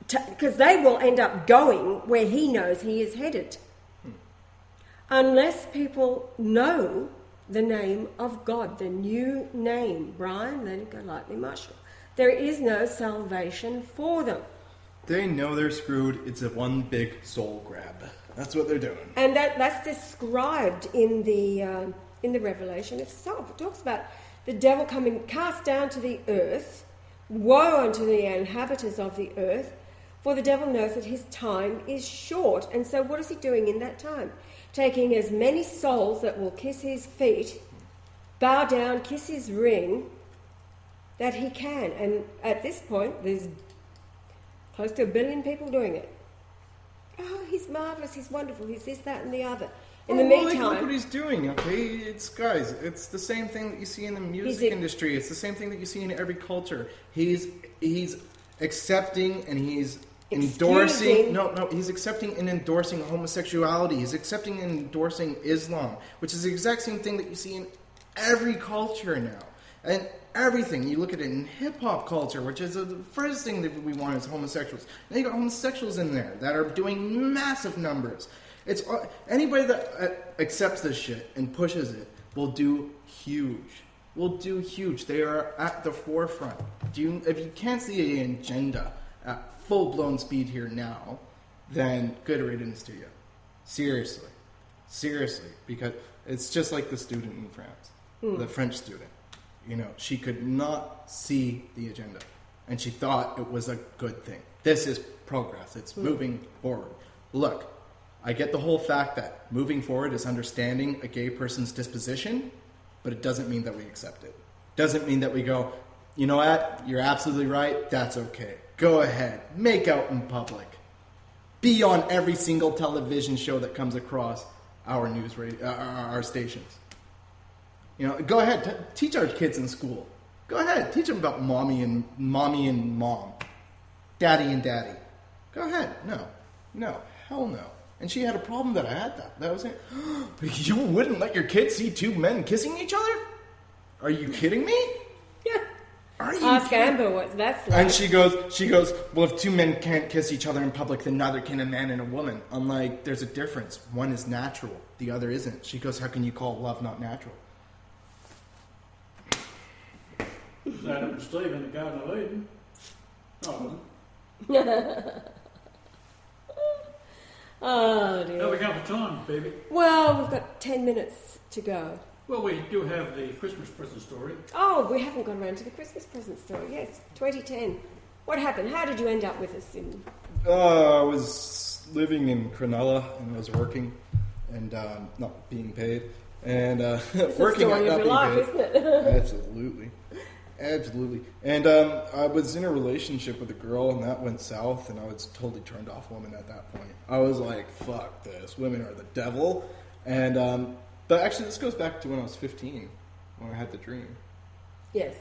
because they will end up going where he knows he is headed. Unless people know the name of God, the new name, Brian Leonard Golightly Marshall, there is no salvation for them. They know they're screwed. It's a one big soul grab. That's what they're doing. And that's described in the Revelation itself. It talks about the devil coming cast down to the earth. Woe unto the inhabitants of the earth, For the devil knows that his time is short. And so what is he doing in that time? Taking as many souls that will kiss his feet, bow down, kiss his ring, that he can. And at this point, there's close to 1 billion people doing it. Oh, he's marvellous, he's wonderful, he's this, that, and the other. In the meantime... Look what he's doing, okay? It's the same thing that you see in the music industry. It's the same thing that you see in every culture. He's accepting and he's endorsing... No, he's accepting and endorsing homosexuality. He's accepting and endorsing Islam, which is the exact same thing that you see in every culture now. And everything. You look at it in hip-hop culture, which is the first thing that we want is homosexuals. Now you got homosexuals in there that are doing massive numbers. It's anybody that accepts this shit and pushes it will do huge. They are at the forefront. If you can't see an agenda at full-blown speed here now, then good riddance to you. Seriously, because it's just like the student in France, the French student. You know, she could not see the agenda, and she thought it was a good thing. This is progress. It's moving forward. Look, I get the whole fact that moving forward is understanding a gay person's disposition, but it doesn't mean that we accept it. Doesn't mean that we go, you know what, you're absolutely right, that's okay. Go ahead, make out in public. Be on every single television show that comes across our news radio, our stations. You know, go ahead, teach our kids in school. Go ahead, teach them about mommy and mom, daddy and daddy. Go ahead. No, hell no. And she had a problem that I had that. That was it. You wouldn't let your kids see two men kissing each other? Are you kidding me? Yeah. Are you Ask Amber what that's like. And she goes, well, if two men can't kiss each other in public, then neither can a man and a woman. I'm like, there's a difference. One is natural, the other isn't. She goes, how can you call love not natural? Adam and Steve in the Garden of Eden. Oh, oh dear. how we going for time, baby? Well, we've got 10 minutes to go. Well, we do have the Christmas present story. Oh, we haven't gone around to the Christmas present story. Yes, 2010. What happened? How did you end up with us in... I was living in Cronulla and I was working and not being paid. And It's working the story at of not your being life, paid. isn't it? Absolutely. And I was in a relationship with a girl and that went south and I was totally turned off women at that point. I was like, fuck this. Women are the devil. And but actually this goes back to when I was 15, when I had the dream. Yes.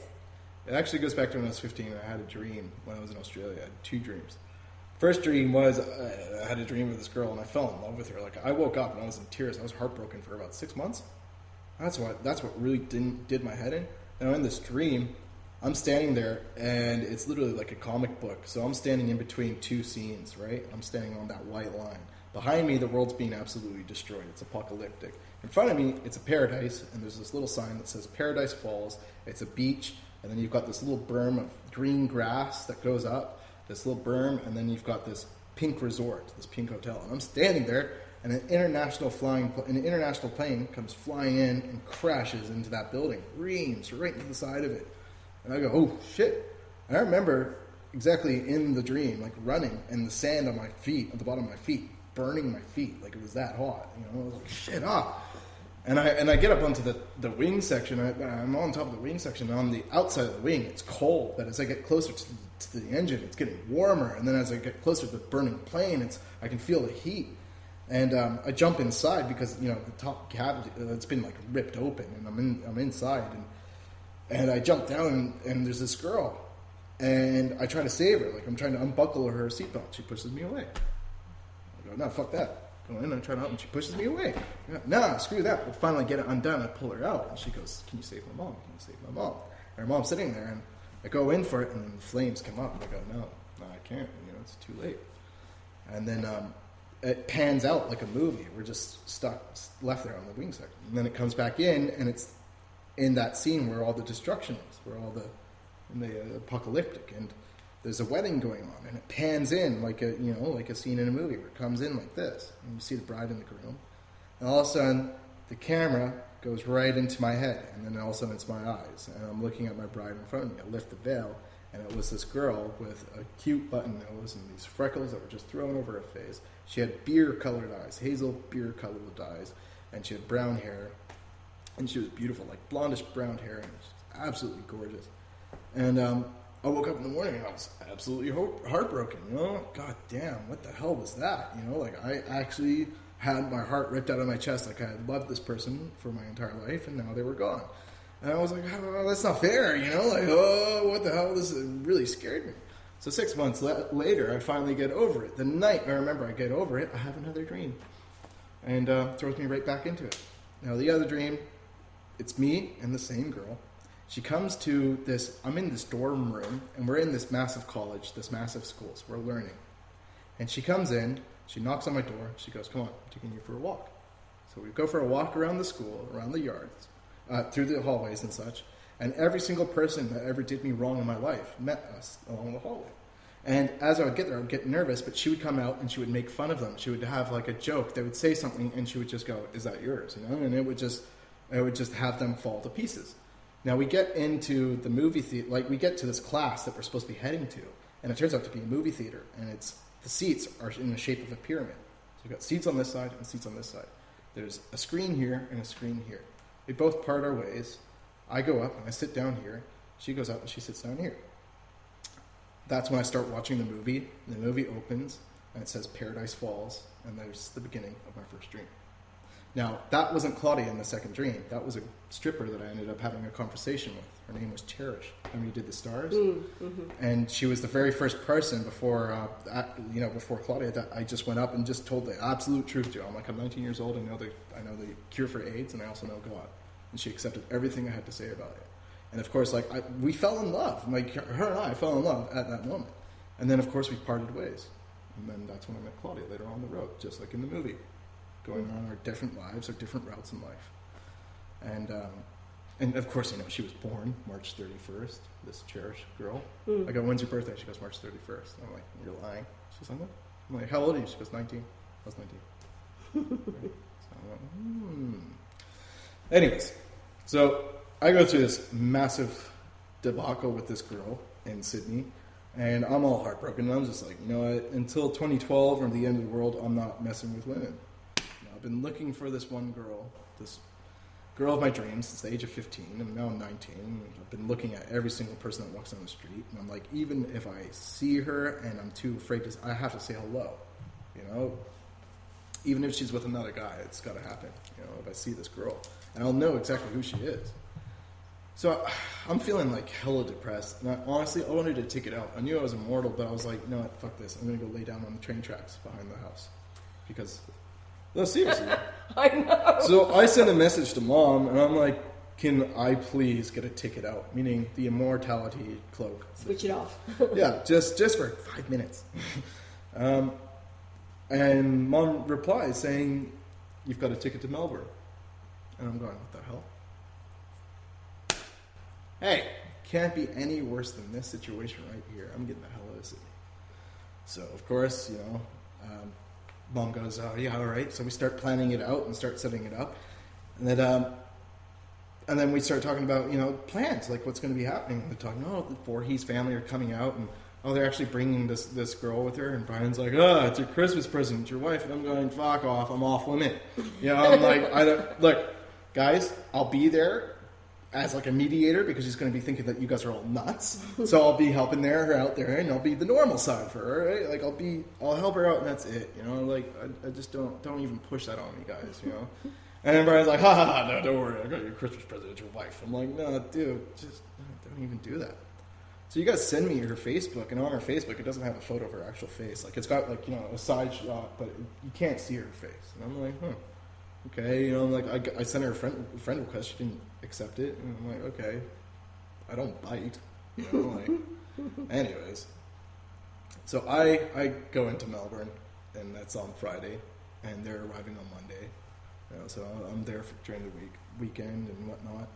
It actually goes back to when I was 15 and I had a dream when I was in Australia. I had two dreams. First dream was I had a dream with this girl and I fell in love with her. Like I woke up and I was in tears. I was heartbroken for about 6 months. That's what really did my head in. And in this dream, I'm standing there and it's literally like a comic book. So I'm standing in between two scenes, right? I'm standing on that white line. Behind me, the world's being absolutely destroyed. It's apocalyptic. In front of me, it's a paradise, and there's this little sign that says Paradise Falls. It's a beach, and then you've got this little berm of green grass that goes up, this little berm, and then you've got this pink resort, this pink hotel. And I'm standing there, and an international plane comes flying in and crashes into that building, reams right into the side of it. And I go, oh, shit. And I remember exactly in the dream, like running, and the sand on my feet, at the bottom of my feet, burning my feet, like it was that hot. You know, I was like, shit, And I get up onto the wing section. I'm on top of the wing section. And on the outside of the wing, it's cold. But as I get closer to the engine, it's getting warmer. And then as I get closer to the burning plane, I can feel the heat. And I jump inside because the top cavity it's been like ripped open, and I'm inside. And I jump down, and there's this girl, and I try to save her. Like I'm trying to unbuckle her seatbelt. She pushes me away. I go, no, fuck that. Go in and I try to help, and she pushes me away. Nah, screw that. We'll finally get it undone. I pull her out, and she goes, can you save my mom? Can you save my mom? And her mom's sitting there, and I go in for it, and then the flames come up. And I go, no, I can't. It's too late. And then it pans out like a movie. We're just stuck, left there on the wing section. And then it comes back in, and it's in that scene where all the destruction is, where all the apocalyptic, and there's a wedding going on, and it pans in like a scene in a movie where it comes in like this, and you see the bride and the groom, and all of a sudden the camera goes right into my head, and then all of a sudden it's my eyes, and I'm looking at my bride in front of me. I lift the veil, And it was this girl with a cute button nose and these freckles that were just thrown over her face. She had beer-colored eyes, hazel beer-colored eyes, and she had brown hair. And she was beautiful, like blondish brown hair, and she was absolutely gorgeous. And I woke up in the morning and I was absolutely heartbroken, you know? God damn, what the hell was that? You know, like I actually had my heart ripped out of my chest. Like I had loved this person for my entire life and now they were gone. And I was like, oh, that's not fair, you know? Like, oh, what the hell? This really scared me. So 6 months later, I finally get over it. The night I remember I get over it, I have another dream. And throws me right back into it. Now the other dream, it's me and the same girl. She comes to this, I'm in this dorm room, and we're in this massive college, this massive school, so we're learning. And she comes in, she knocks on my door, she goes, come on, I'm taking you for a walk. So we go for a walk around the school, around the yards, through the hallways and such, and every single person that ever did me wrong in my life met us along the hallway. And as I would get there, I would get nervous, but she would come out and she would make fun of them. She would have like a joke. They would say something, and she would just go, is that yours? You know, and it would just have them fall to pieces. Now we get into the movie theater, like we get to this class that we're supposed to be heading to, and it turns out to be a movie theater, and the seats are in the shape of a pyramid. So you've got seats on this side and seats on this side. There's a screen here and a screen here. We both part our ways. I go up and I sit down here. She goes up and she sits down here. That's when I start watching the movie. The movie opens and it says Paradise Falls, and there's the beginning of my first dream. Now, that wasn't Claudia in the second dream. That was a stripper that I ended up having a conversation with. Her name was Cherish. Remember you did the stars? Mm-hmm. And she was the very first person before Claudia that I just went up and just told the absolute truth to. I'm like, I'm 19 years old. I know the cure for AIDS, and I also know God. And she accepted everything I had to say about it. And of course, we fell in love. Like her and I fell in love at that moment. And then, of course, we parted ways. And then that's when I met Claudia later on the road, just like in the movie. Going on our different lives, our different routes in life. And of course, she was born March 31st, this cherished girl. I go, when's your birthday? She goes, March 31st. I'm like, you're lying. She goes, I'm like, how old are you? She goes, 19. I was 19. Right? So I'm like, Anyways, so I go through this massive debacle with this girl in Sydney, and I'm all heartbroken. And I'm just like, you know what? Until 2012 or the end of the world, I'm not messing with women. I've been looking for this one girl, this girl of my dreams since the age of 15, and now I'm 19. I've been looking at every single person that walks down the street, and I'm like, even if I see her and I'm too afraid to, I have to say hello, you know? Even if she's with another guy, it's got to happen, you know, if I see this girl. And I'll know exactly who she is. So I'm feeling like hella depressed, and I wanted to take it out. I knew I was immortal, but I was like, no, fuck this. I'm going to go lay down on the train tracks behind the house. Because... No, seriously. I know. So I sent a message to Mom, and I'm like, can I please get a ticket out? Meaning the immortality cloak. Switch it off. Yeah, just for 5 minutes. And Mom replies saying, you've got a ticket to Melbourne. And I'm going, what the hell? Hey, can't be any worse than this situation right here. I'm getting the hell out of Sydney. So, of course, Mom goes, oh, yeah, all right. So we start planning it out and start setting it up. And then we start talking about, plans, like what's going to be happening. We're talking, the Voorhees family are coming out, and, they're actually bringing this girl with her. And Brian's like, it's your Christmas present, it's your wife. And I'm going, fuck off, I'm off limit. I'm like, look, guys, I'll be there as like a mediator because she's going to be thinking that you guys are all nuts. So I'll be helping her out there, and I'll be the normal side for her, right? Like I'll help her out, and that's it. I just don't even push that on me, guys. And then Brian's like, no, don't worry, I got your Christmas present, it's your wife. I'm like, no, dude, just don't even do that. So you guys send me her Facebook, and on her Facebook, it doesn't have a photo of her actual face. Like it's got a side shot, but you can't see her face. And I'm like, okay, I sent her a friend request. She didn't accept it, and I'm like, okay, I don't bite, Anyways, so I go into Melbourne, and that's on Friday, and they're arriving on Monday. So I'm there during the weekend and whatnot.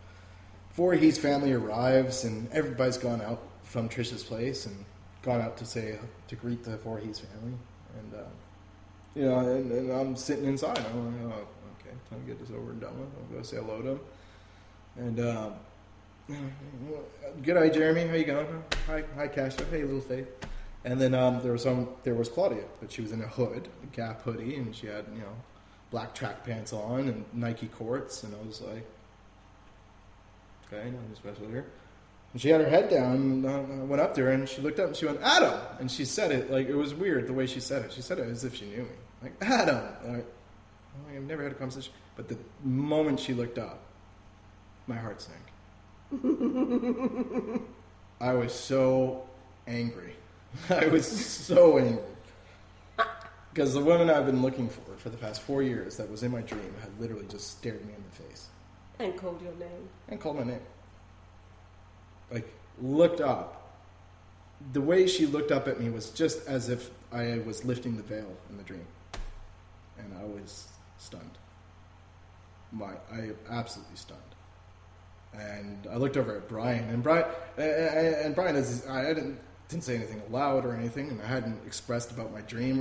Voorhees family arrives, and everybody's gone out from Trish's place and gone out to greet the Voorhees family, and I'm sitting inside. I'm like, okay, time to get this over and done with. I'll go say hello to him. And G'day, Jeremy. How you going? Hi, Cassia. Hey, little Faith. And then there was Claudia, but she was in a hood, a Gap hoodie, and she had black track pants on and Nike courts, and I was like, okay, nothing special here. And she had her head down, and I went up there, and she looked up, and she went, Adam! And she said it, like, it was weird the way she said it. She said it as if she knew me. Like, Adam! I've never had a conversation. But the moment she looked up, my heart sank. I was so angry. I was so angry. Because the woman I've been looking for the past 4 years that was in my dream had literally just stared me in the face. And called your name. And called my name. Like, looked up. The way she looked up at me was just as if I was lifting the veil in the dream. And I was stunned. I absolutely stunned. And I looked over at Brian, and Brian is, I didn't say anything aloud or anything, and I hadn't expressed about my dream.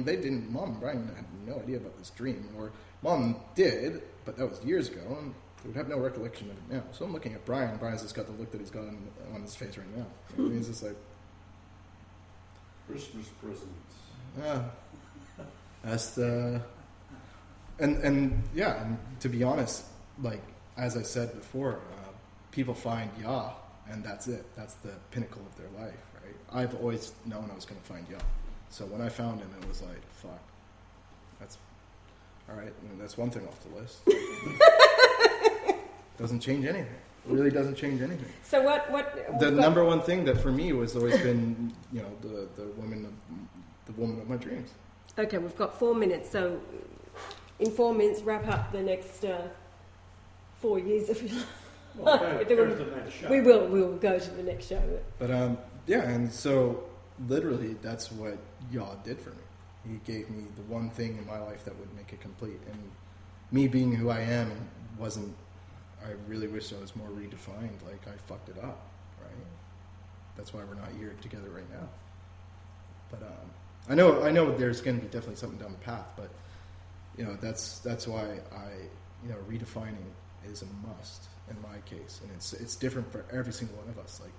Mom and Brian had no idea about this dream, or Mom did, but that was years ago, and they would have no recollection of it now. So I'm looking at Brian, and Brian's just got the look that he's got on his face right now. And he's just like, Christmas presents. Yeah, that's the, and to be honest, like as I said before, people find Yah, and that's it. That's the pinnacle of their life, right? I've always known I was going to find Yah. So when I found him, it was like, fuck. That's all right. I mean, that's one thing off the list. Doesn't change anything. It really doesn't change anything. So what? The number one thing that for me was always been, the woman of my dreams. Okay, we've got 4 minutes. So in 4 minutes, wrap up the next 4 years if you like. Well, go to the next show. We will go to the next show. But and so literally that's what Yah did for me. He gave me the one thing in my life that would make it complete. And me being who I am I really wish I was more redefined. Like I fucked it up, right? That's why we're not here together right now. But I know there's going to be definitely something down the path. But that's why redefining is a must in my case, and it's different for every single one of us. Like,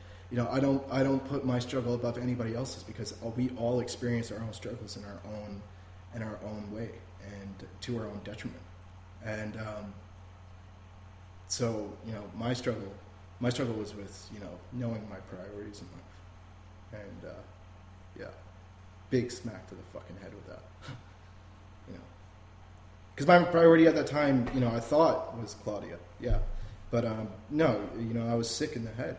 I don't put my struggle above anybody else's because we all experience our own struggles in our own way and to our own detriment. And so my struggle was with knowing my priorities in life, and big smack to the fucking head with that. Because my priority at that time, I thought was Claudia, yeah. But no, I was sick in the head.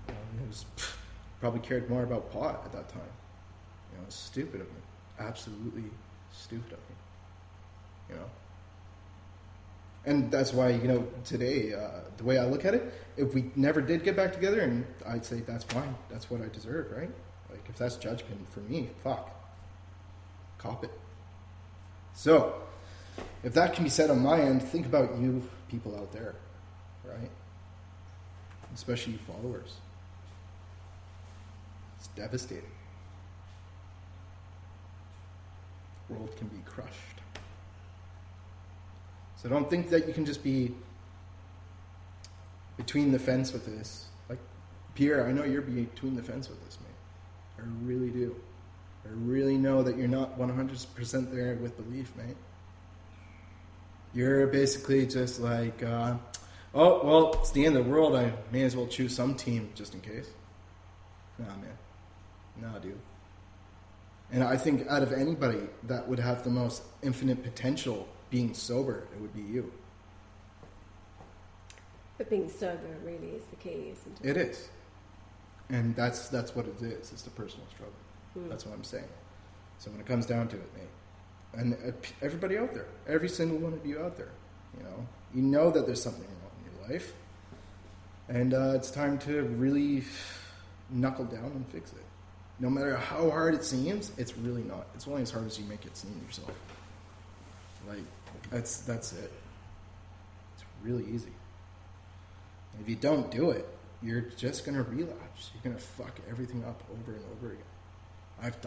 It was probably cared more about pot at that time. It was stupid of me, absolutely stupid of me. And that's why today, the way I look at it, if we never did get back together, and I'd say that's fine, that's what I deserve, right? Like if that's judgment for me, fuck, cop it. So, if that can be said on my end, think about you people out there, right? Especially you followers. It's devastating. The world can be crushed. So don't think that you can just be between the fence with this. Like, Pierre, I know you're between the fence with this, mate. I really do. I really know that you're not 100% there with belief, mate. You're basically just like, oh, well, it's the end of the world. I may as well choose some team just in case. Nah, man. Nah, dude. And I think out of anybody that would have the most infinite potential being sober, it would be you. But being sober really is the key, isn't it? It is. And that's what it is. It's the personal struggle. That's what I'm saying. So when it comes down to it, mate, and everybody out there, every single one of you out there, you know that there's something wrong in your life, and it's time to really knuckle down and fix it. No matter how hard it seems, it's really not. It's only as hard as you make it seem yourself. Like that's it. It's really easy. If you don't do it, you're just gonna relapse. You're gonna fuck everything up over and over again. I've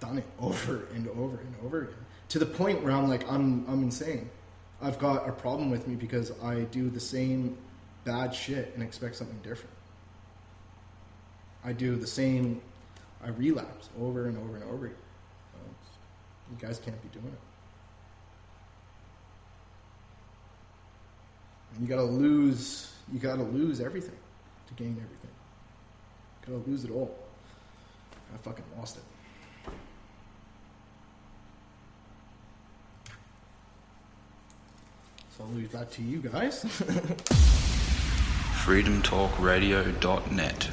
done it over and over and over again. To the point where I'm like, I'm insane. I've got a problem with me because I do the same bad shit and expect something different. I do the same, I relapse over and over and over again. You guys can't be doing it. And you gotta lose everything to gain everything. You gotta lose it all. I fucking lost it. So I'll leave that to you guys. freedomtalkradio.net